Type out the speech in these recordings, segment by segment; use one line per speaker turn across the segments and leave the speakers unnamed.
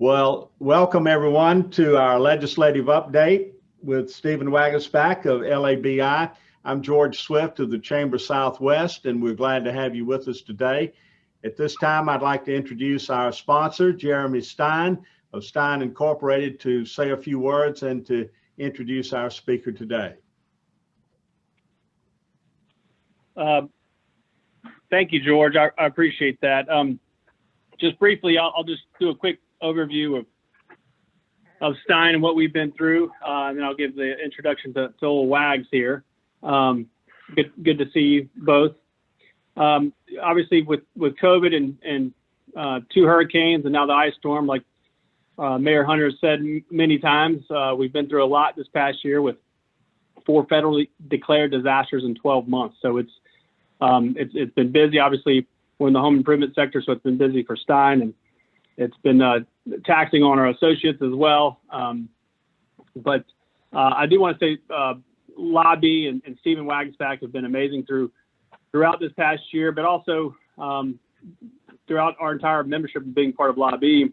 Well, welcome everyone to our legislative update with Stephen Wagesback of LABI. I'm George Swift of the Chamber Southwest, and we're glad to have you with us today. At this time, I'd like to introduce our sponsor, Jeremy Stein of Stein Incorporated, to say a few words and to introduce our speaker today.
Thank you, George. I appreciate that. Just briefly, I'll just do a quick overview of Stein and what we've been through, and then I'll give the introduction to old Wags here. Good to see you both. Obviously, with COVID and two hurricanes and now the ice storm, like Mayor Hunter has said many times, we've been through a lot this past year with 4 federally declared disasters in 12 months. So it's been busy. Obviously, we're in the home improvement sector, so it's been busy for Stein, and it's been taxing on our associates as well. But I do want to say LABI and Stephen Wagesback have been amazing throughout this past year, but also throughout our entire membership of being part of LABI.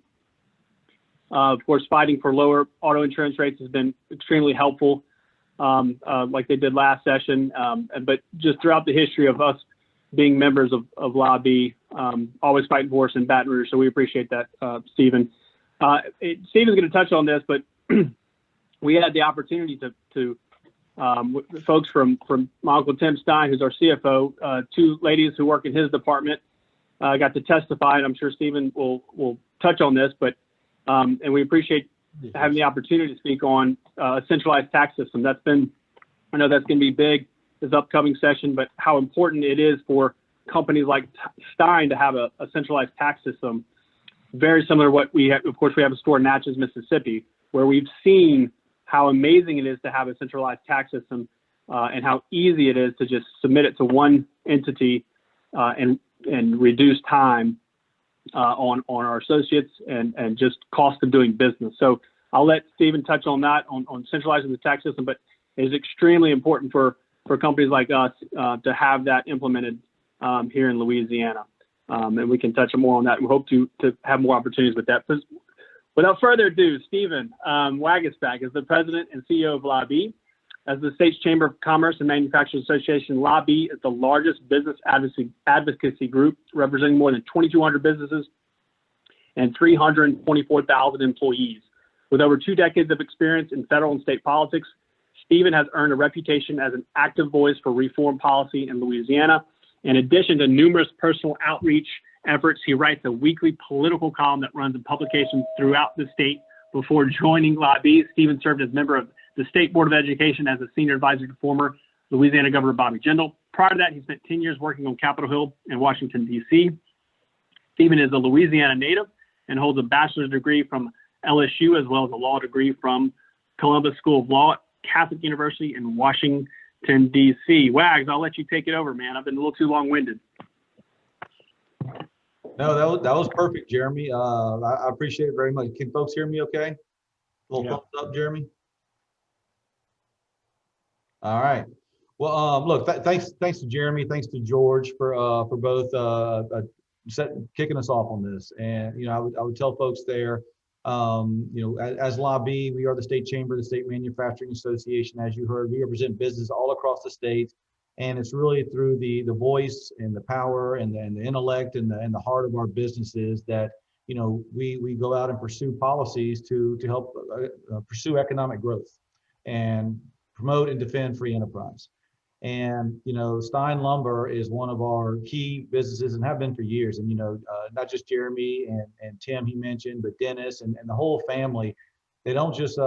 Of course, fighting for lower auto insurance rates has been extremely helpful, like they did last session. But just throughout the history of us being members of LABI, always fighting for us in Baton Rouge. So we appreciate that, Stephen. Stephen's going to touch on this, but we had the opportunity to folks from my Uncle Tim Stein, who's our CFO, 2 ladies who work in his department, got to testify, and I'm sure Stephen will touch on this, but and we appreciate having the opportunity to speak on a centralized tax system. I know that's going to be big this upcoming session, but how important it is for companies like Stein to have a centralized tax system, very similar to what we have. Of course, we have a store in Natchez, Mississippi, where we've seen how amazing it is to have a centralized tax system and how easy it is to just submit it to one entity and reduce time on our associates and just cost of doing business. So I'll let Stephen touch on that, on centralizing the tax system, but it is extremely important for companies like us to have that implemented here in Louisiana. And we can touch more on that. We hope to have more opportunities with that. But without further ado, Stephen Wagesback is the president and CEO of LABI. As the state's Chamber of Commerce and Manufacturers Association, LABI is the largest business advocacy group, representing more than 2,200 businesses and 324,000 employees. With over 2 decades of experience in federal and state politics, Stephen has earned a reputation as an active voice for reform policy in Louisiana. In addition to numerous personal outreach efforts, he writes a weekly political column that runs in publications throughout the state. Before joining LABI, Stephen served as member of the State Board of Education as a senior advisor to former Louisiana Governor Bobby Jindal. Prior to that, he spent 10 years working on Capitol Hill in Washington, D.C. Stephen is a Louisiana native and holds a bachelor's degree from LSU as well as a law degree from Columbus School of Law at Catholic University in Washington, D.C. Wags, I'll let you take it over, man. I've been a little too long-winded.
No, that was perfect, Jeremy. I appreciate it very much. Can folks hear me okay? A little thumbs up, Jeremy? All right. Well, look, thanks to Jeremy, thanks to George for both kicking us off on this. And I would tell folks there, as LABI, we are the state chamber, the State Manufacturing Association. As you heard, we represent business all across the state, and it's really through the voice and the power and the intellect and the heart of our businesses that we go out and pursue policies to help pursue economic growth and promote and defend free enterprise. And Stein Lumber is one of our key businesses and have been for years. And not just Jeremy and Tim he mentioned, but Dennis and the whole family. They're not just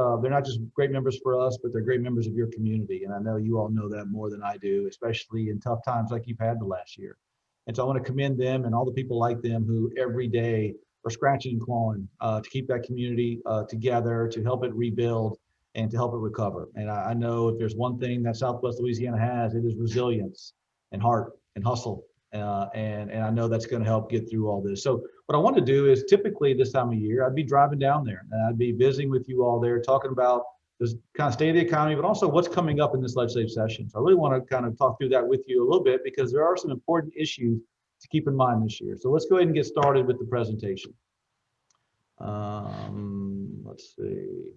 great members for us, but they're great members of your community. And I know you all know that more than I do, especially in tough times like you've had the last year. And so I want to commend them and all the people like them who every day are scratching and clawing to keep that community together, to help it rebuild and to help it recover. And I know if there's one thing that Southwest Louisiana has, it is resilience and heart and hustle. And I know that's going to help get through all this. So what I want to do is typically this time of year, I'd be driving down there and I'd be visiting with you all there, talking about this kind of state of the economy, but also what's coming up in this legislative session. So I really want to kind of talk through that with you a little bit because there are some important issues to keep in mind this year. So let's go ahead and get started with the presentation. let's see.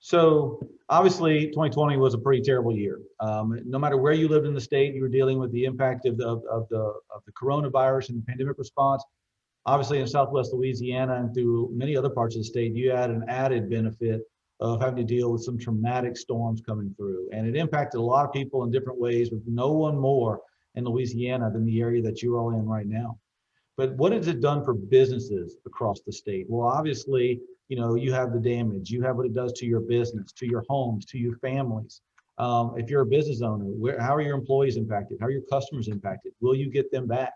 So obviously 2020 was a pretty terrible year. No matter where you lived in the state, you were dealing with the impact of the coronavirus and the pandemic response. Obviously in Southwest Louisiana and through many other parts of the state, you had an added benefit of having to deal with some traumatic storms coming through. And it impacted a lot of people in different ways, with no one more in Louisiana than the area that you're all in right now. But what has it done for businesses across the state? Well, obviously, you have the damage, you have what it does to your business, to your homes, to your families. If you're a business owner, how are your employees impacted? How are your customers impacted? Will you get them back?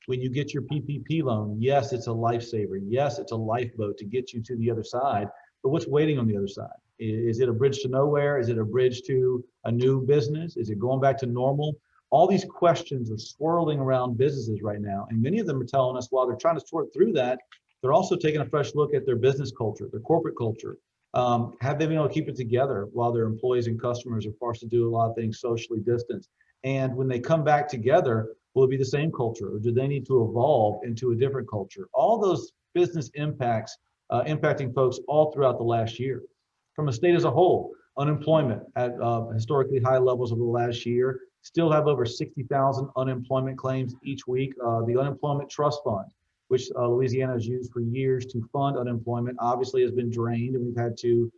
When you get your PPP loan, yes, it's a lifesaver. Yes, it's a lifeboat to get you to the other side. But what's waiting on the other side? Is it a bridge to nowhere? Is it a bridge to a new business? Is it going back to normal? All these questions are swirling around businesses right now. And many of them are telling us while they're trying to sort through that, they're also taking a fresh look at their business culture, their corporate culture. Have they been able to keep it together while their employees and customers are forced to do a lot of things socially distanced? And when they come back together, will it be the same culture, or do they need to evolve into a different culture? All those business impacts impacting folks all throughout the last year. From a state as a whole, unemployment at historically high levels over the last year, still have over 60,000 unemployment claims each week. The Unemployment Trust Fund, which Louisiana has used for years to fund unemployment, obviously has been drained, and we've had to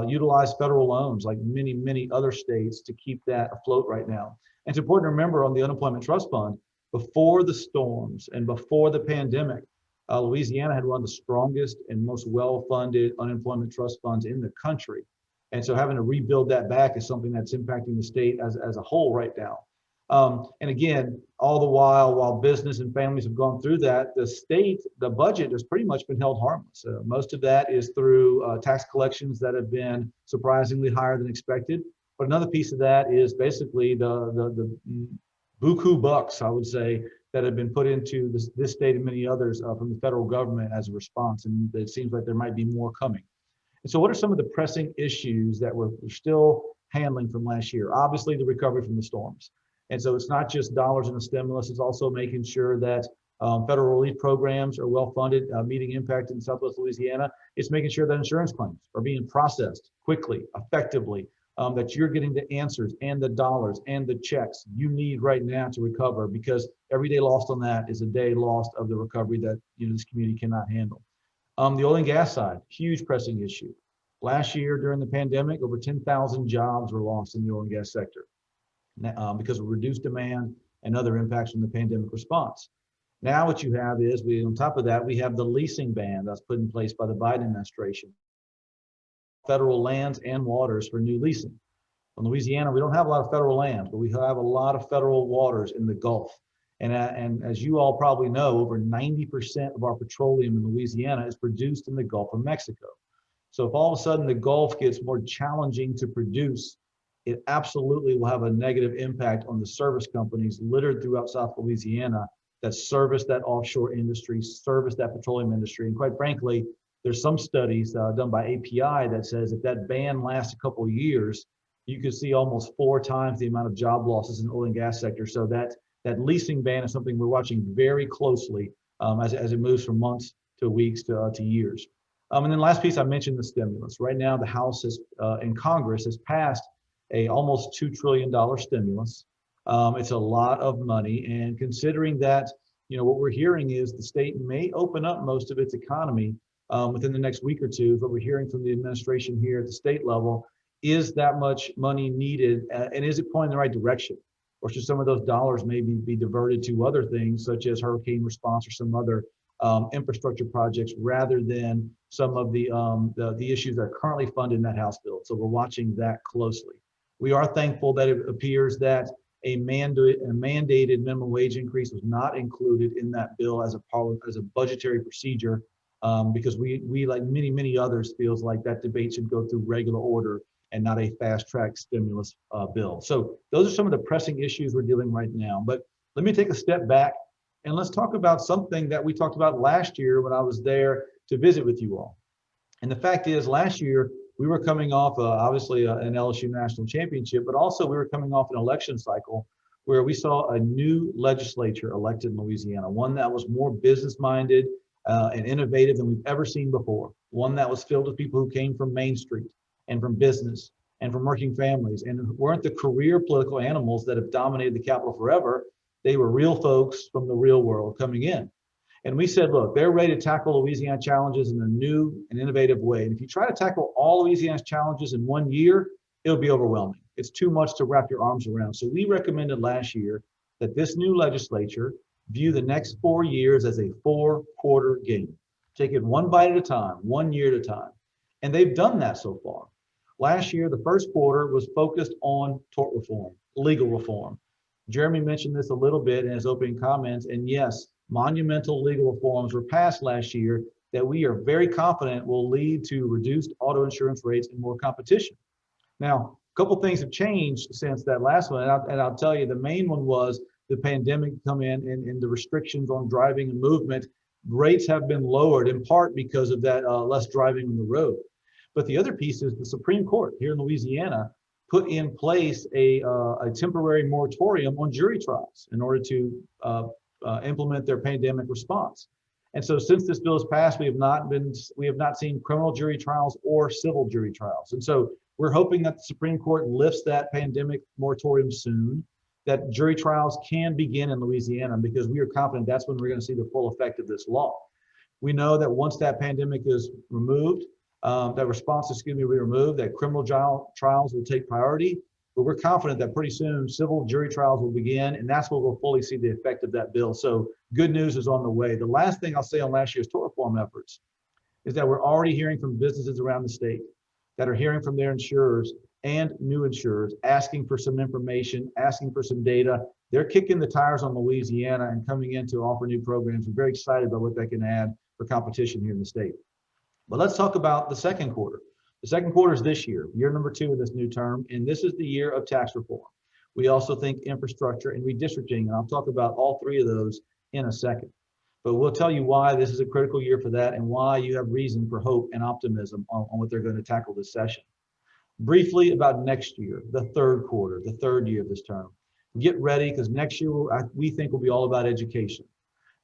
utilize federal loans like many, many other states to keep that afloat right now. And it's important to remember on the Unemployment Trust Fund, before the storms and before the pandemic, Louisiana had one of the strongest and most well-funded unemployment trust funds in the country. And so having to rebuild that back is something that's impacting the state as a whole right now. And again, all the while business and families have gone through that, the budget has pretty much been held harmless. Most of that is through tax collections that have been surprisingly higher than expected. But another piece of that is basically the buku bucks, I would say, that have been put into this state and many others from the federal government as a response. And it seems like there might be more coming. And so what are some of the pressing issues that we're still handling from last year? Obviously, the recovery from the storms. And so it's not just dollars in the stimulus, it's also making sure that federal relief programs are well funded, meeting impact in Southwest Louisiana. It's making sure that insurance claims are being processed quickly, effectively, that you're getting the answers and the dollars and the checks you need right now to recover, because every day lost on that is a day lost of the recovery that this community cannot handle. The oil and gas side, huge pressing issue. Last year during the pandemic, over 10,000 jobs were lost in the oil and gas sector because of reduced demand and other impacts from the pandemic response. Now what you have is, on top of that, we have the leasing ban that's put in place by the Biden administration. Federal lands and waters for new leasing. In Louisiana, we don't have a lot of federal lands, but we have a lot of federal waters in the Gulf. And as you all probably know, over 90% of our petroleum in Louisiana is produced in the Gulf of Mexico. So if all of a sudden the Gulf gets more challenging to produce, it absolutely will have a negative impact on the service companies littered throughout South Louisiana that service that offshore industry, service that petroleum industry. And quite frankly, there's some studies done by API that says if that ban lasts a couple of years, you could see almost 4 times the amount of job losses in the oil and gas sector. So that leasing ban is something we're watching very closely as it moves from months to weeks to years. And then last piece, I mentioned the stimulus. Right now, the House in Congress has passed a almost $2 trillion stimulus. It's a lot of money. And considering that, what we're hearing is the state may open up most of its economy within the next week or two, but we're hearing from the administration here at the state level, is that much money needed? And is it pointing in the right direction? Or should some of those dollars maybe be diverted to other things, such as hurricane response or some other infrastructure projects, rather than some of the issues that are currently funded in that House bill? So we're watching that closely. We are thankful that it appears that a mandated minimum wage increase was not included in that bill as a budgetary procedure, because we like many others feels like that debate should go through regular order and not a fast-track stimulus bill. So those are some of the pressing issues we're dealing right now. But let me take a step back and let's talk about something that we talked about last year when I was there to visit with you all. And the fact is, last year we were coming off obviously an LSU national championship, but also we were coming off an election cycle where we saw a new legislature elected in Louisiana, one that was more business-minded, and innovative than we've ever seen before. One that was filled with people who came from Main Street and from business and from working families, and weren't the career political animals that have dominated the Capitol forever. They were real folks from the real world coming in. And we said, look, they're ready to tackle Louisiana challenges in a new and innovative way. And if you try to tackle all Louisiana's challenges in 1 year, it'll be overwhelming. It's too much to wrap your arms around. So we recommended last year that this new legislature view the next 4 years as a 4-quarter game. Take it one bite at a time, 1 year at a time. And they've done that so far. Last year, the first quarter was focused on tort reform, legal reform. Jeremy mentioned this a little bit in his opening comments, and yes, monumental legal reforms were passed last year that we are very confident will lead to reduced auto insurance rates and more competition. Now, a couple things have changed since that last one, and I'll tell you, the main one was the pandemic come in and the restrictions on driving and movement. Rates have been lowered in part because of that less driving on the road. But the other piece is the Supreme Court here in Louisiana put in place a temporary moratorium on jury trials in order to implement their pandemic response. And so since this bill has passed, we have not seen criminal jury trials or civil jury trials. And so we're hoping that the Supreme Court lifts that pandemic moratorium soon, that jury trials can begin in Louisiana, because we are confident that's when we're going to see the full effect of this law. We know that once that pandemic is removed, that response, will be removed, that criminal trials will take priority, but we're confident that pretty soon civil jury trials will begin, and that's where we'll fully see the effect of that bill. So good news is on the way. The last thing I'll say on last year's tort reform efforts is that we're already hearing from businesses around the state that are hearing from their insurers and new insurers asking for some information, asking for some data. They're kicking the tires on Louisiana and coming in to offer new programs. We're very excited about what they can add for competition here in the state. But let's talk about the second quarter. The second quarter is this year number 2 of this new term, and this is the year of tax reform. We also think infrastructure and redistricting, and I'll talk about all 3 of those in a second. But we'll tell you why this is a critical year for that and why you have reason for hope and optimism on what they're going to tackle this session. Briefly about next year, the third quarter, the third year of this term. Get ready, because next year we think will be all about education.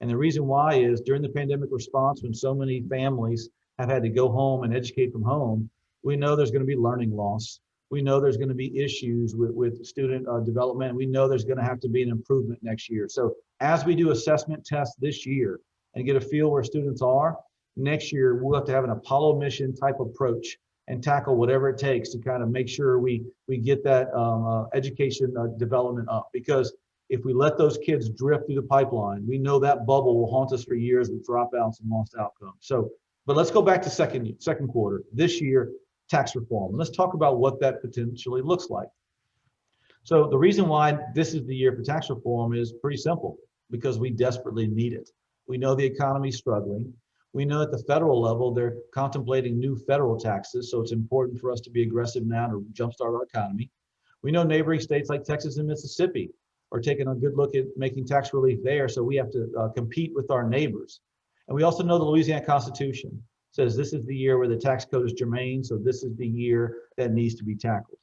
And the reason why is during the pandemic response, when so many families have had to go home and educate from home, we know there's going to be learning loss. We know there's going to be issues with student development. We know there's going to have to be an improvement next year. So as we do assessment tests this year and get a feel where students are, next year we'll have to have an Apollo mission type approach and tackle whatever it takes to kind of make sure we get that education development up. Because if we let those kids drift through the pipeline, we know that bubble will haunt us for years with dropouts and lost outcomes. So, but let's go back to second quarter. This year, tax reform. Let's talk about what that potentially looks like. So the reason why this is the year for tax reform is pretty simple, because we desperately need it. We know the economy's struggling. We know at the federal level, they're contemplating new federal taxes, so it's important for us to be aggressive now to jumpstart our economy. We know neighboring states like Texas and Mississippi are taking a good look at making tax relief there, so we have to compete with our neighbors. And we also know the Louisiana Constitution says this is the year where the tax code is germane, so this is the year that needs to be tackled.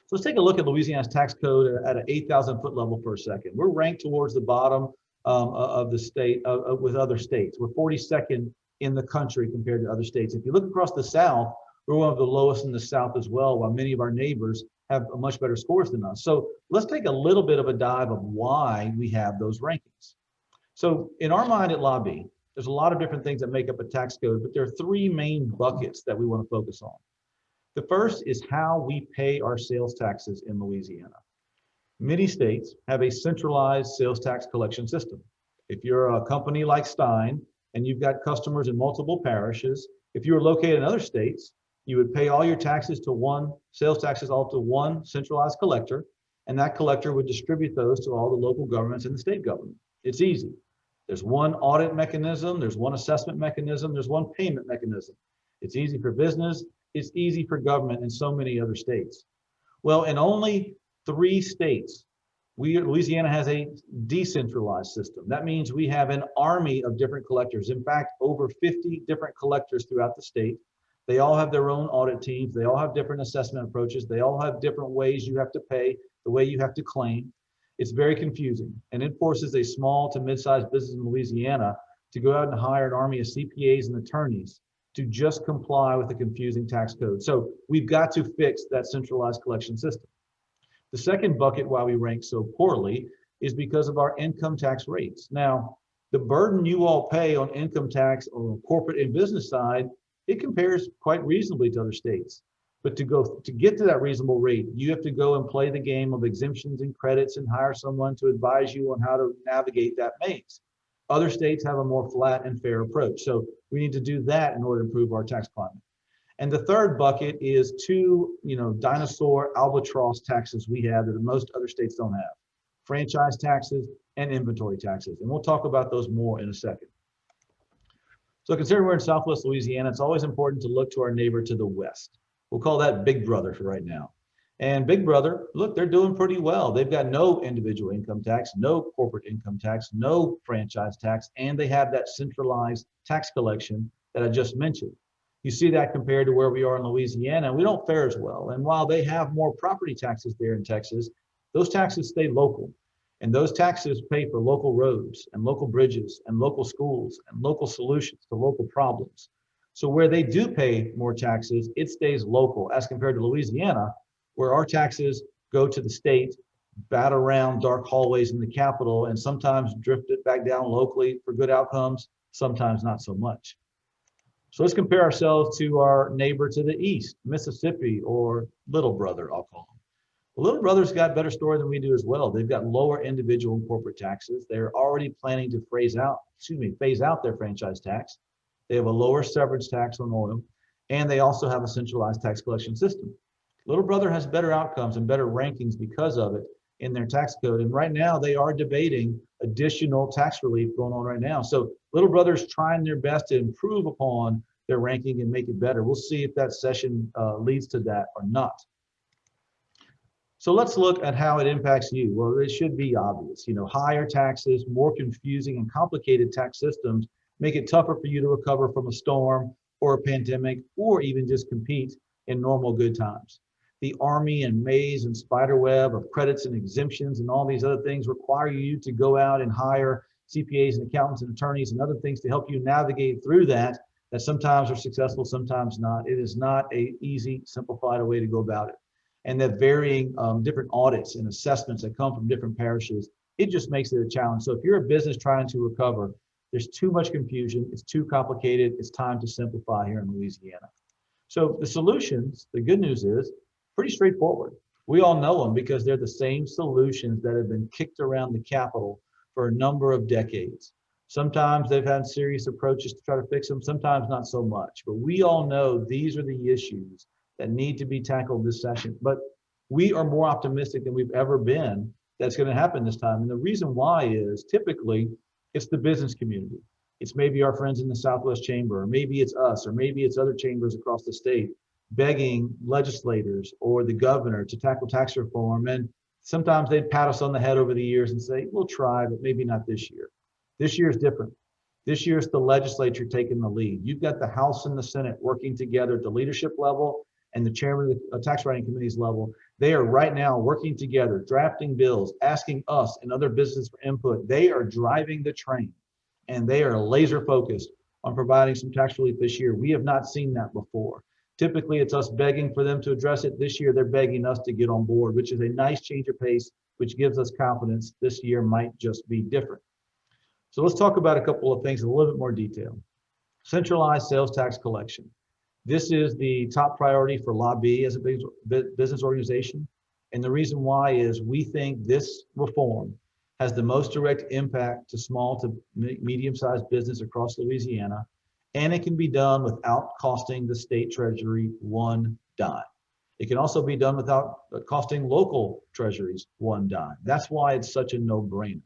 So let's take a look at Louisiana's tax code at an 8,000 foot level for a second. We're ranked towards the bottom of the state with other states. We're 42nd in the country compared to other states. If you look across the South, we're one of the lowest in the South as well, while many of our neighbors have much better scores than us. So let's take a little bit of a dive of why we have those rankings. So in our mind at LABI, there's a lot of different things that make up a tax code, but there are 3 main buckets that we want to focus on. The first is how we pay our sales taxes in Louisiana. Many states have a centralized sales tax collection system. If you're a company like Stein and you've got customers in multiple parishes, if you were located in other states, you would pay all your taxes to one, sales taxes all to one centralized collector, and that collector would distribute those to all the local governments and the state government. It's easy. There's one audit mechanism, there's one assessment mechanism, there's one payment mechanism. It's easy for business, it's easy for government in so many other states. Well, in only 3 states, Louisiana has a decentralized system. That means we have an army of different collectors. In fact, over 50 different collectors throughout the state. They all have their own audit teams. They all have different assessment approaches. They all have different ways you have to pay, the way you have to claim. It's very confusing, and it forces a small to mid-sized business in Louisiana to go out and hire an army of CPAs and attorneys to just comply with the confusing tax code. So we've got to fix that centralized collection system. The second bucket why we rank so poorly is because of our income tax rates. Now, the burden you all pay on income tax on the corporate and business side, it compares quite reasonably to other states. But to get to that reasonable rate, you have to go and play the game of exemptions and credits and hire someone to advise you on how to navigate that maze. Other states have a more flat and fair approach. So we need to do that in order to improve our tax climate. And the third bucket is two, dinosaur albatross taxes we have that most other states don't have: franchise taxes and inventory taxes. And we'll talk about those more in a second. So considering we're in Southwest Louisiana, it's always important to look to our neighbor to the west. We'll call that Big Brother for right now. And Big Brother, look, they're doing pretty well. They've got no individual income tax, no corporate income tax, no franchise tax, and they have that centralized tax collection that I just mentioned. You see that compared to where we are in Louisiana, we don't fare as well. And while they have more property taxes there in Texas, those taxes stay local. And those taxes pay for local roads and local bridges and local schools and local solutions to local problems. So where they do pay more taxes, it stays local as compared to Louisiana, where our taxes go to the state, bat around dark hallways in the Capitol, and sometimes drift it back down locally for good outcomes, sometimes not so much. So let's compare ourselves to our neighbor to the east, Mississippi, or Little Brother, I'll call them. Little Brother's got a better story than we do as well. They've got lower individual and corporate taxes. They're already planning to phase out their franchise tax. They have a lower severance tax on oil, and they also have a centralized tax collection system. Little Brother has better outcomes and better rankings because of it in their tax code. And right now they are debating additional tax relief going on right now. So Little Brother's trying their best to improve upon their ranking and make it better. We'll see if that session leads to that or not. So let's look at how it impacts you. Well, it should be obvious. Higher taxes, more confusing and complicated tax systems make it tougher for you to recover from a storm or a pandemic, or even just compete in normal good times. The army and maze and spider web of credits and exemptions and all these other things require you to go out and hire CPAs and accountants and attorneys and other things to help you navigate through that sometimes are successful, sometimes not. It is not an easy, simplified way to go about it. And the varying different audits and assessments that come from different parishes, it just makes it a challenge. So if you're a business trying to recover, there's too much confusion, it's too complicated, it's time to simplify here in Louisiana. So the solutions, the good news is, pretty straightforward. We all know them because they're the same solutions that have been kicked around the Capitol for a number of decades. Sometimes they've had serious approaches to try to fix them, sometimes not so much. But we all know these are the issues that need to be tackled this session. But we are more optimistic than we've ever been that's going to happen this time. And the reason why is typically it's the business community. It's maybe our friends in the Southwest Chamber, or maybe it's us, or maybe it's other chambers across the state begging legislators or the governor to tackle tax reform. And sometimes they'd pat us on the head over the years and say, we'll try, but maybe not this year. This year is different. This year it's the legislature taking the lead. You've got the House and the Senate working together at the leadership level and the chairman of the tax writing committee's level. They are right now working together, drafting bills, asking us and other businesses for input. They are driving the train, and they are laser focused on providing some tax relief this year. We have not seen that before. Typically, it's us begging for them to address it. This year, they're begging us to get on board, which is a nice change of pace, which gives us confidence this year might just be different. So let's talk about a couple of things in a little bit more detail. Centralized sales tax collection. This is the top priority for LABI as a business organization. And the reason why is we think this reform has the most direct impact to small to medium-sized business across Louisiana, and it can be done without costing the state treasury one dime. It can also be done without costing local treasuries one dime. That's why it's such a no-brainer.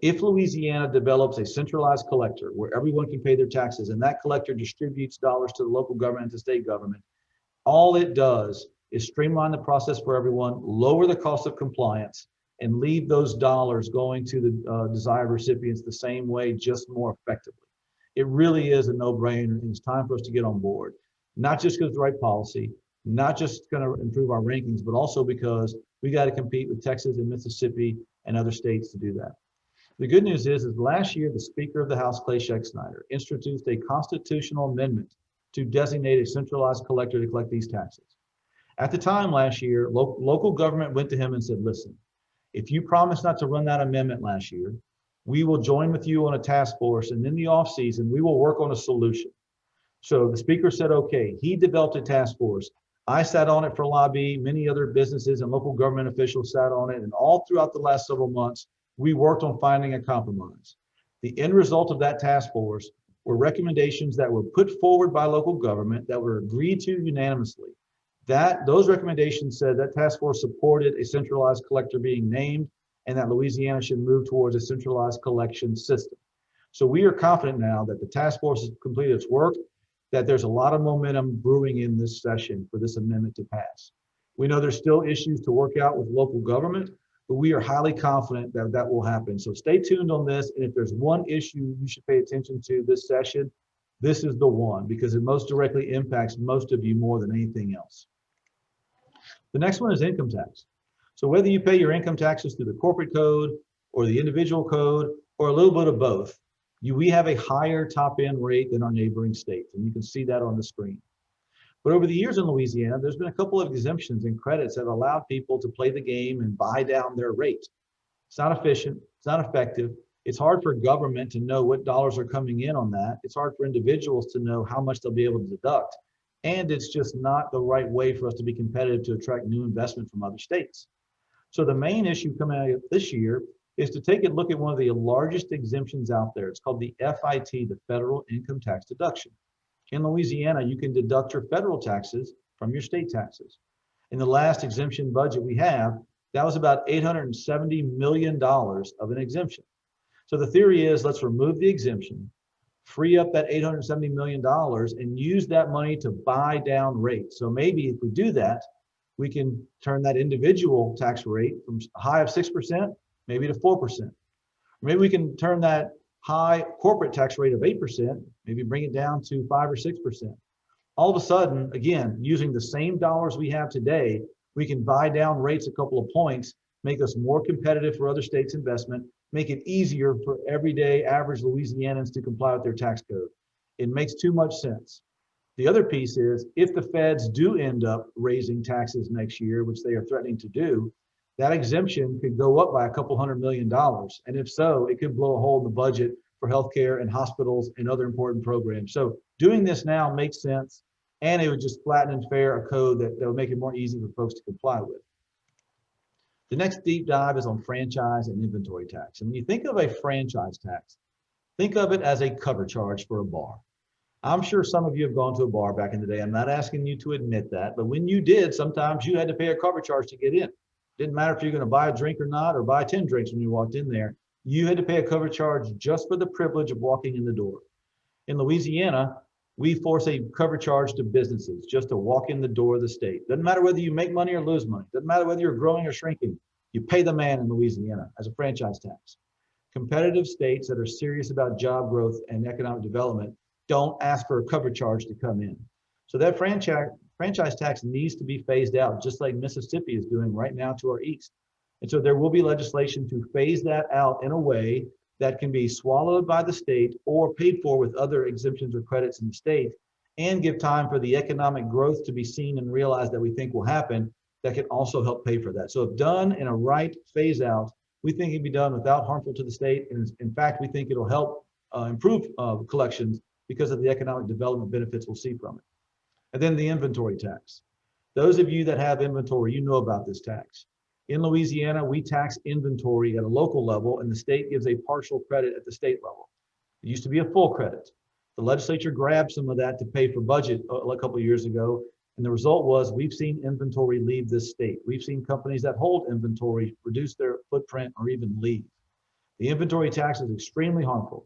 If Louisiana develops a centralized collector where everyone can pay their taxes and that collector distributes dollars to the local government and to state government, all it does is streamline the process for everyone, lower the cost of compliance, and leave those dollars going to the desired recipients the same way, just more effectively. It really is a no-brainer, and it's time for us to get on board. Not just because it's the right policy, not just going to improve our rankings, but also because we got to compete with Texas and Mississippi and other states to do that. The good news is last year, the Speaker of the House, Clay Snyder, introduced a constitutional amendment to designate a centralized collector to collect these taxes. At the time last year, local government went to him and said, listen, if you promise not to run that amendment last year, we will join with you on a task force, and in the off season, we will work on a solution. So the Speaker said, okay, he developed a task force. I sat on it for LABI, many other businesses and local government officials sat on it, and all throughout the last several months, we worked on finding a compromise. The end result of that task force were recommendations that were put forward by local government that were agreed to unanimously. Those recommendations said that task force supported a centralized collector being named and that Louisiana should move towards a centralized collection system. So we are confident now that the task force has completed its work, that there's a lot of momentum brewing in this session for this amendment to pass. We know there's still issues to work out with local government, but we are highly confident that that will happen. So stay tuned on this. And if there's one issue you should pay attention to this session, this is the one, because it most directly impacts most of you more than anything else. The next one is income tax. So whether you pay your income taxes through the corporate code or the individual code or a little bit of both, we have a higher top end rate than our neighboring states, and you can see that on the screen. But over the years in Louisiana, there's been a couple of exemptions and credits that have allowed people to play the game and buy down their rate. It's not efficient, it's not effective. It's hard for government to know what dollars are coming in on that. It's hard for individuals to know how much they'll be able to deduct. And it's just not the right way for us to be competitive to attract new investment from other states. So the main issue coming out of this year is to take a look at one of the largest exemptions out there. It's called the FIT, the Federal Income Tax Deduction. In Louisiana, you can deduct your federal taxes from your state taxes. In the last exemption budget we have, that was about $870 million of an exemption. So the theory is, let's remove the exemption, free up that $870 million and use that money to buy down rates. So maybe if we do that, we can turn that individual tax rate from a high of 6%, maybe to 4%. Maybe we can turn that high corporate tax rate of 8%, maybe bring it down to 5 or 6%. All of a sudden, again, using the same dollars we have today, we can buy down rates a couple of points, make us more competitive for other states' investment, make it easier for everyday average Louisianans to comply with their tax code. It makes too much sense. The other piece is, if the feds do end up raising taxes next year, which they are threatening to do, that exemption could go up by a couple $100 million. And if so, it could blow a hole in the budget for healthcare and hospitals and other important programs. So doing this now makes sense, and it would just flatten and fair a code that would make it more easy for folks to comply with. The next deep dive is on franchise and inventory tax. And when you think of a franchise tax, think of it as a cover charge for a bar. I'm sure some of you have gone to a bar back in the day. I'm not asking you to admit that, but when you did, sometimes you had to pay a cover charge to get in. Didn't matter if you're going to buy a drink or not, or buy 10 drinks when you walked in there. You had to pay a cover charge just for the privilege of walking in the door. In Louisiana, we force a cover charge to businesses just to walk in the door of the state. Doesn't matter whether you make money or lose money. Doesn't matter whether you're growing or shrinking. You pay the man in Louisiana as a franchise tax. Competitive states that are serious about job growth and economic development don't ask for a cover charge to come in. So that franchise tax needs to be phased out, just like Mississippi is doing right now to our east. And so there will be legislation to phase that out in a way that can be swallowed by the state or paid for with other exemptions or credits in the state, and give time for the economic growth to be seen and realized that we think will happen, that can also help pay for that. So if done in a right phase out, we think it can be done without harmful to the state. And in fact, we think it'll help improve collections because of the economic development benefits we'll see from it. And then the inventory tax. Those of you that have inventory, you know about this tax. In Louisiana, we tax inventory at a local level, and the state gives a partial credit at the state level. It used to be a full credit. The legislature grabbed some of that to pay for budget a couple of years ago, and the result was we've seen inventory leave this state. We've seen companies that hold inventory reduce their footprint or even leave. The inventory tax is extremely harmful,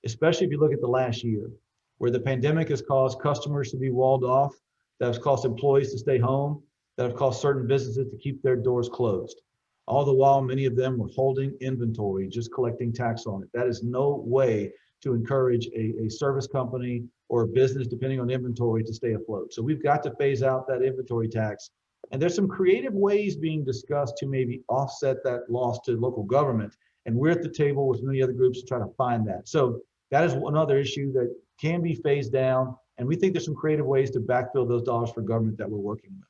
especially if you look at the last year, where the pandemic has caused customers to be walled off, that has caused employees to stay home, that have caused certain businesses to keep their doors closed. All the while, many of them were holding inventory, just collecting tax on it. That is no way to encourage a service company or a business, depending on inventory, to stay afloat. So we've got to phase out that inventory tax. And there's some creative ways being discussed to maybe offset that loss to local government. And we're at the table with many other groups to try to find that. So that is another issue that can be phased down. And we think there's some creative ways to backfill those dollars for government that we're working with.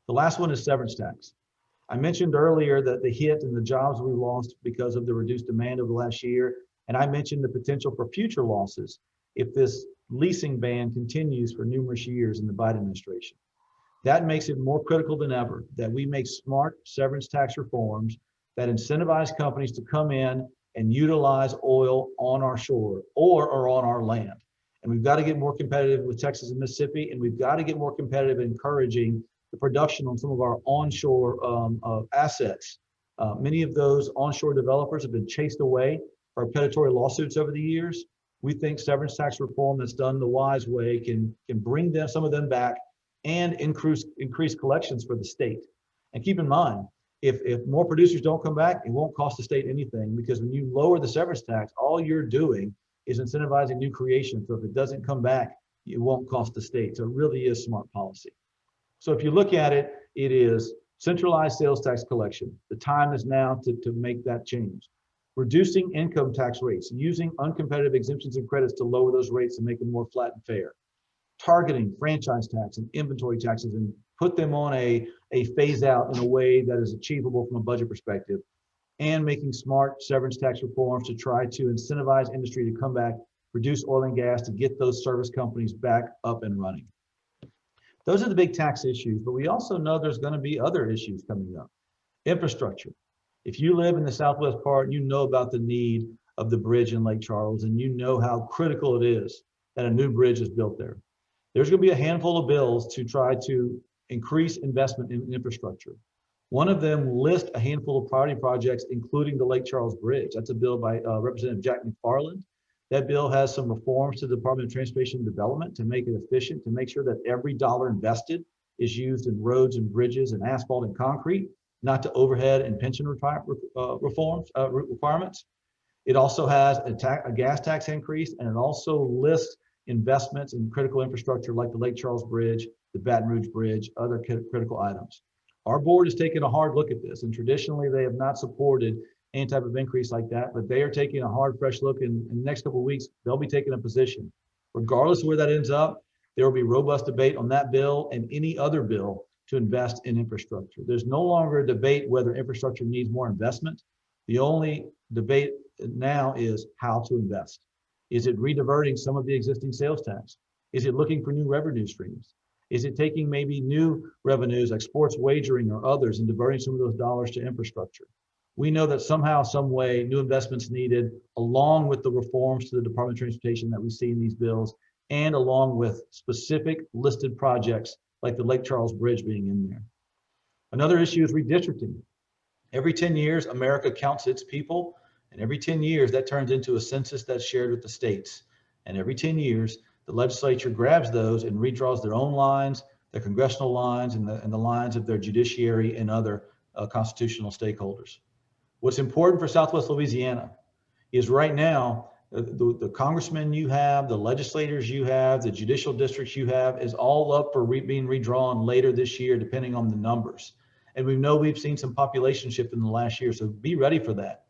The last one is severance tax. I mentioned earlier that the hit and the jobs we lost because of the reduced demand over the last year. And I mentioned the potential for future losses if this leasing ban continues for numerous years in the Biden administration. That makes it more critical than ever that we make smart severance tax reforms that incentivize companies to come in and utilize oil on our shore or on our land. And we've got to get more competitive with Texas and Mississippi, and we've got to get more competitive in encouraging the production on some of our onshore assets. Many of those onshore developers have been chased away by predatory lawsuits over the years. We think severance tax reform that's done the wise way can bring them, some of them back, and increase collections for the state. And keep in mind, if more producers don't come back, it won't cost the state anything, because when you lower the severance tax, all you're doing is incentivizing new creation. So if it doesn't come back, it won't cost the state. So it really is smart policy. So if you look at it, it is centralized sales tax collection. The time is now to make that change. Reducing income tax rates, using uncompetitive exemptions and credits to lower those rates and make them more flat and fair. Targeting franchise tax and inventory taxes and put them on a phase out in a way that is achievable from a budget perspective, and making smart severance tax reforms to try to incentivize industry to come back, reduce oil and gas to get those service companies back up and running. Those are the big tax issues, but we also know there's going to be other issues coming up. Infrastructure. If you live in the southwest part, you know about the need of the bridge in Lake Charles, and you know how critical it is that a new bridge is built there. There's going to be a handful of bills to try to increase investment in infrastructure. One of them lists a handful of priority projects, including the Lake Charles Bridge. That's a bill by Representative Jack McFarland. That bill has some reforms to the Department of Transportation and Development to make it efficient, to make sure that every dollar invested is used in roads and bridges and asphalt and concrete, not to overhead and pension requirements. It also has a gas tax increase, and it also lists investments in critical infrastructure like the Lake Charles Bridge, the Baton Rouge Bridge, other critical items. Our board has taken a hard look at this, and traditionally they have not supported any type of increase like that, but they are taking a hard, fresh look, and in the next couple of weeks, they'll be taking a position. Regardless of where that ends up, there will be robust debate on that bill and any other bill to invest in infrastructure. There's no longer a debate whether infrastructure needs more investment. The only debate now is how to invest. Is it rediverting some of the existing sales tax? Is it looking for new revenue streams? Is it taking maybe new revenues like sports wagering or others and diverting some of those dollars to infrastructure? We know that somehow, some way, new investments needed, along with the reforms to the Department of Transportation that we see in these bills, and along with specific listed projects like the Lake Charles Bridge being in there. Another issue is redistricting. Every 10 years, America counts its people, and every 10 years, that turns into a census that's shared with the states. And every 10 years, the legislature grabs those and redraws their own lines, their congressional lines, and the lines of their judiciary and other constitutional stakeholders. What's important for Southwest Louisiana is right now, the congressmen you have, the legislators you have, the judicial districts you have is all up for being redrawn later this year, depending on the numbers. And we know we've seen some population shift in the last year, so be ready for that.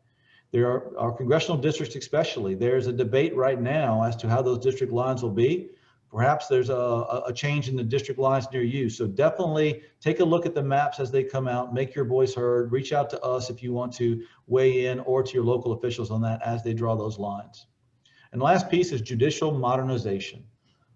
There are our congressional districts especially. There's a debate right now as to how those district lines will be. Perhaps there's a change in the district lines near you. So definitely take a look at the maps as they come out, make your voice heard, reach out to us if you want to weigh in, or to your local officials on that as they draw those lines. And the last piece is judicial modernization.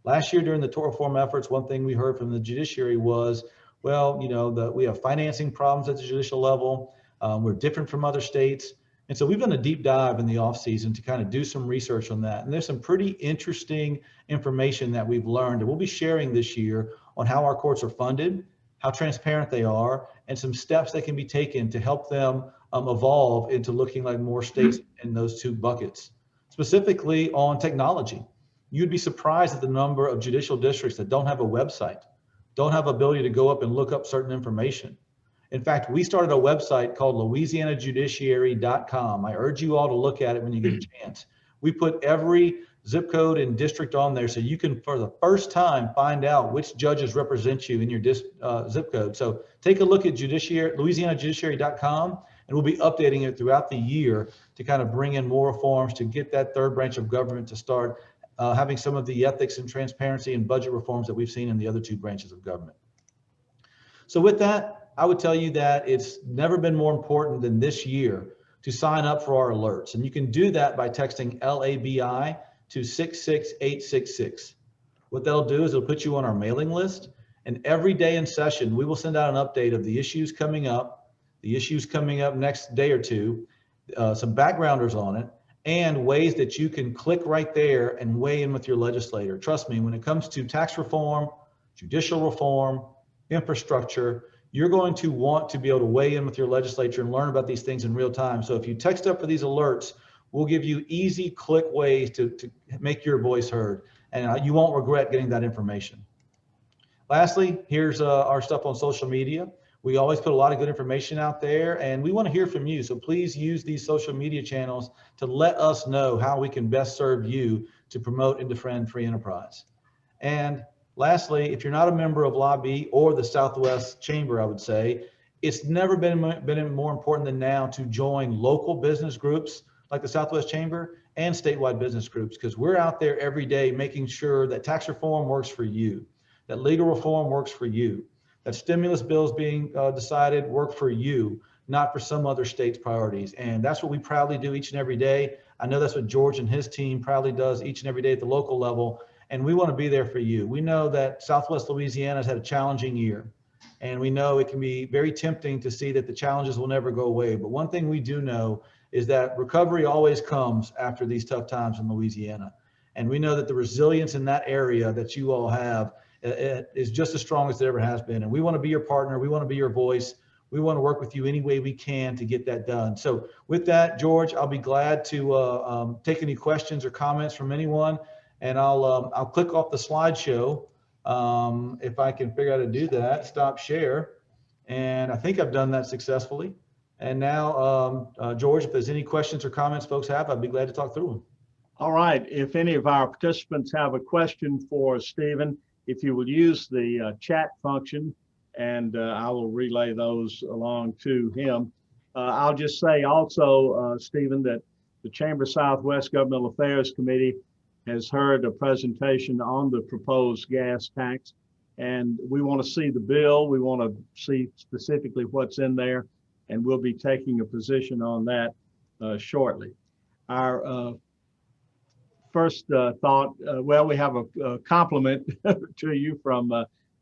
Last year during the tort reform efforts, one thing we heard from the judiciary was, well, you know, we have financing problems at the judicial level. We're different from other states. And so we've done a deep dive in the off season to kind of do some research on that. And there's some pretty interesting information that we've learned, and we'll be sharing this year on how our courts are funded, how transparent they are, and some steps that can be taken to help them evolve into looking like more states in those two buckets. Specifically on technology, you'd be surprised at the number of judicial districts that don't have a website, don't have ability to go up and look up certain information. In fact, we started a website called LouisianaJudiciary.com. I urge you all to look at it when you get a chance. We put every zip code and district on there so you can, for the first time, find out which judges represent you in your zip code. So take a look at LouisianaJudiciary.com And we'll be updating it throughout the year to kind of bring in more reforms to get that third branch of government to start having some of the ethics and transparency and budget reforms that we've seen in the other two branches of government. So with that, I would tell you that it's never been more important than this year to sign up for our alerts. And you can do that by texting LABI to 66866. What that'll do is it'll put you on our mailing list. And every day in session, we will send out an update of the issues coming up next day or two, some backgrounders on it, and ways that you can click right there and weigh in with your legislator. Trust me, when it comes to tax reform, judicial reform, infrastructure, you're going to want to be able to weigh in with your legislature and learn about these things in real time. So if you text up for these alerts, we'll give you easy click ways to make your voice heard, and you won't regret getting that information. Lastly, here's our stuff on social media. We always put a lot of good information out there, and we want to hear from you. So please use these social media channels to let us know how we can best serve you to promote and defend free enterprise. And lastly, if you're not a member of LABI or the Southwest Chamber, I would say, it's never been more important than now to join local business groups like the Southwest Chamber and statewide business groups, because we're out there every day making sure that tax reform works for you, that legal reform works for you, that stimulus bills being decided work for you, not for some other state's priorities. And that's what we proudly do each and every day. I know that's what George and his team proudly does each and every day at the local level. And we want to be there for you. We know that Southwest Louisiana has had a challenging year, and we know it can be very tempting to see that the challenges will never go away. But one thing we do know is that recovery always comes after these tough times in Louisiana. And we know that the resilience in that area that you all have is just as strong as it ever has been. And we want to be your partner. We want to be your voice. We want to work with you any way we can to get that done. So with that, George, I'll be glad to take any questions or comments from anyone. And I'll click off the slideshow if I can figure out how to do that, stop share. And I think I've done that successfully. And now, George, if there's any questions or comments folks have, I'd be glad to talk through them.
All right. If any of our participants have a question for Stephen, if you will use the chat function, and I will relay those along to him. I'll just say also, Stephen, that the Chamber Southwest Governmental Affairs Committee has heard a presentation on the proposed gas tax, and we want to see the bill. We want to see specifically what's in there, and we'll be taking a position on that shortly. Our first thought, well, we have a compliment to you from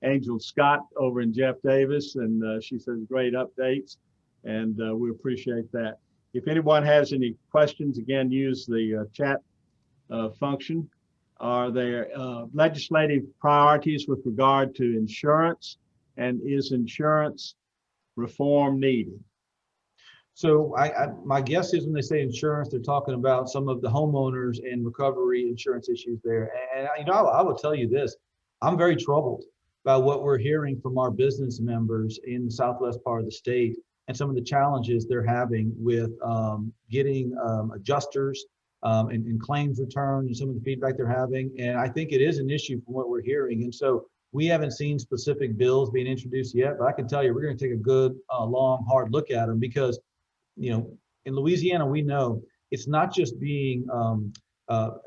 Angel Scott over in Jeff Davis, and she says great updates, and we appreciate that. If anyone has any questions, again, use the chat function. Are there legislative priorities with regard to insurance, and is insurance reform needed?
So my guess is when they say insurance, they're talking about some of the homeowners and recovery insurance issues there. And I will tell you this, I'm very troubled by what we're hearing from our business members in the southwest part of the state and some of the challenges they're having with getting adjusters and claims returned and some of the feedback they're having. And I think it is an issue from what we're hearing. And so we haven't seen specific bills being introduced yet, but I can tell you, we're going to take a good, long, hard look at them because, in Louisiana, we know it's not just being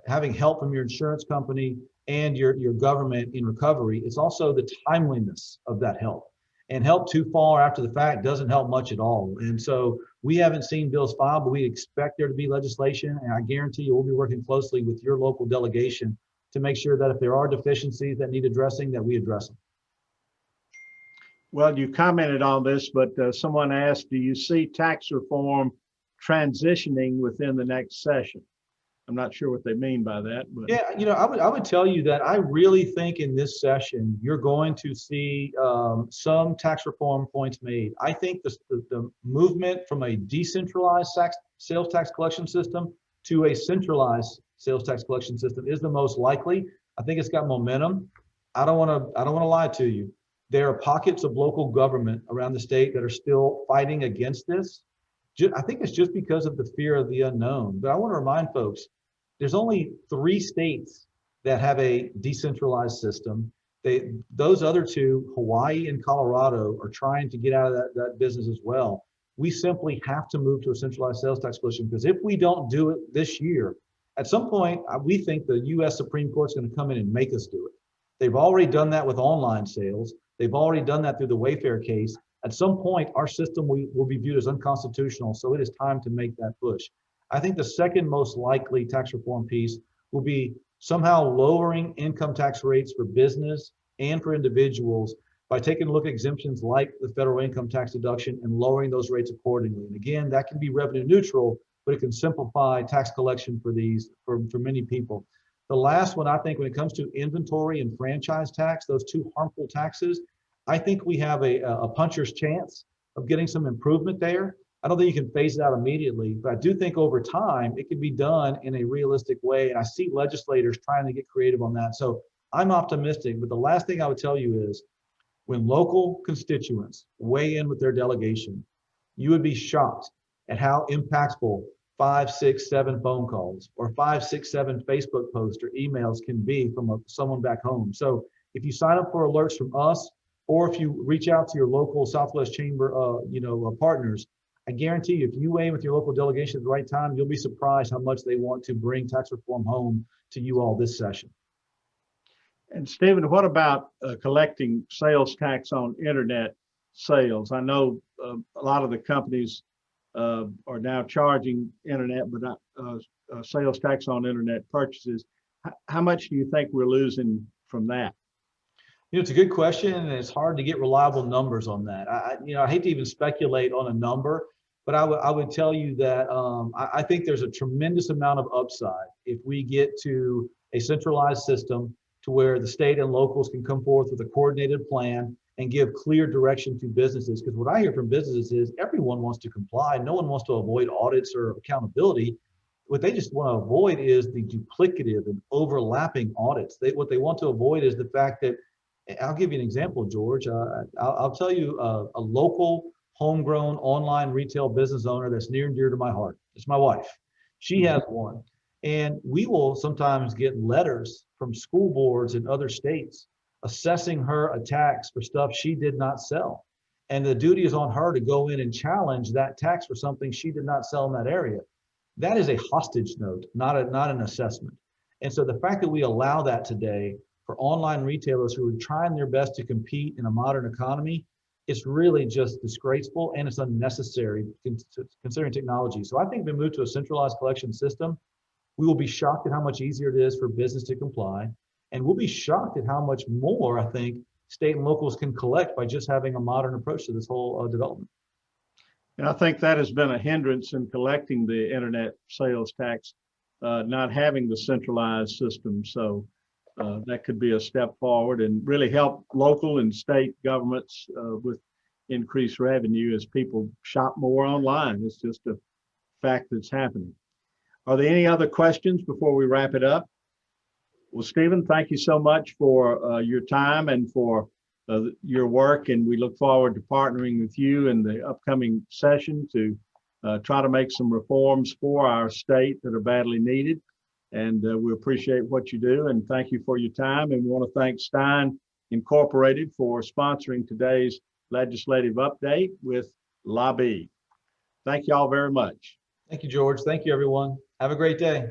having help from your insurance company and your government in recovery. It's also the timeliness of that help. And help too far after the fact doesn't help much at all. And so we haven't seen bills filed, but we expect there to be legislation. And I guarantee you we'll be working closely with your local delegation to make sure that if there are deficiencies that need addressing, that we address them.
Well, you commented on this, but someone asked, do you see tax reform transitioning within the next session? I'm not sure what they mean by that. But
yeah, I would tell you that I really think in this session, you're going to see some tax reform points made. I think the movement from a decentralized sales tax collection system to a centralized sales tax collection system is the most likely. I think it's got momentum. I don't want to lie to you. There are pockets of local government around the state that are still fighting against this. I think it's just because of the fear of the unknown. But I want to remind folks, there's only 3 states that have a decentralized system. Those other 2, Hawaii and Colorado, are trying to get out of that business as well. We simply have to move to a centralized sales tax collection, because if we don't do it this year, at some point, we think the U.S. Supreme Court's going to come in and make us do it. They've already done that with online sales. They've already done that through the Wayfair case. At some point, our system will be viewed as unconstitutional, so it is time to make that push. I think the second most likely tax reform piece will be somehow lowering income tax rates for business and for individuals by taking a look at exemptions like the federal income tax deduction and lowering those rates accordingly. And again, that can be revenue neutral, but it can simplify tax collection for many people. The last one, I think, when it comes to inventory and franchise tax, those two harmful taxes, I think we have a puncher's chance of getting some improvement there. I don't think you can phase it out immediately, but I do think over time it can be done in a realistic way. And I see legislators trying to get creative on that. So I'm optimistic, but the last thing I would tell you is when local constituents weigh in with their delegation, you would be shocked at how impactful 5, 6, 7 phone calls or 5, 6, 7 Facebook posts or emails can be from someone back home. So if you sign up for alerts from us, or if you reach out to your local Southwest Chamber partners, I guarantee you, if you weigh in with your local delegation at the right time, you'll be surprised how much they want to bring tax reform home to you all this session.
And Stephen, what about collecting sales tax on internet sales? I know a lot of the companies are now charging internet, but not sales tax on internet purchases. How much do you think we're losing from that?
You know, it's a good question, and it's hard to get reliable numbers on that. I hate to even speculate on a number, but I would tell you that I think there's a tremendous amount of upside if we get to a centralized system to where the state and locals can come forth with a coordinated plan and give clear direction to businesses. Because what I hear from businesses is everyone wants to comply. No one wants to avoid audits or accountability. What they just want to avoid is the duplicative and overlapping audits. What they want to avoid is the fact that, I'll give you an example, George. I'll tell you a local homegrown online retail business owner that's near and dear to my heart. It's my wife. She has one. And we will sometimes get letters from school boards in other states assessing her a tax for stuff she did not sell. And the duty is on her to go in and challenge that tax for something she did not sell in that area. That is a hostage note, not an assessment. And so the fact that we allow that today for online retailers who are trying their best to compete in a modern economy, it's really just disgraceful and it's unnecessary considering technology. So I think if we move to a centralized collection system, we will be shocked at how much easier it is for business to comply. And we'll be shocked at how much more, I think, state and locals can collect by just having a modern approach to this whole development.
And I think that has been a hindrance in collecting the internet sales tax, not having the centralized system. So that could be a step forward and really help local and state governments with increased revenue as people shop more online. It's just a fact that's happening. Are there any other questions before we wrap it up? Well, Stephen, thank you so much for your time and for your work, and we look forward to partnering with you in the upcoming session to try to make some reforms for our state that are badly needed. And we appreciate what you do, and thank you for your time. And we want to thank Stein Incorporated for sponsoring today's legislative update with LABI. Thank you all very much.
Thank you, George. Thank you, everyone. Have a great day.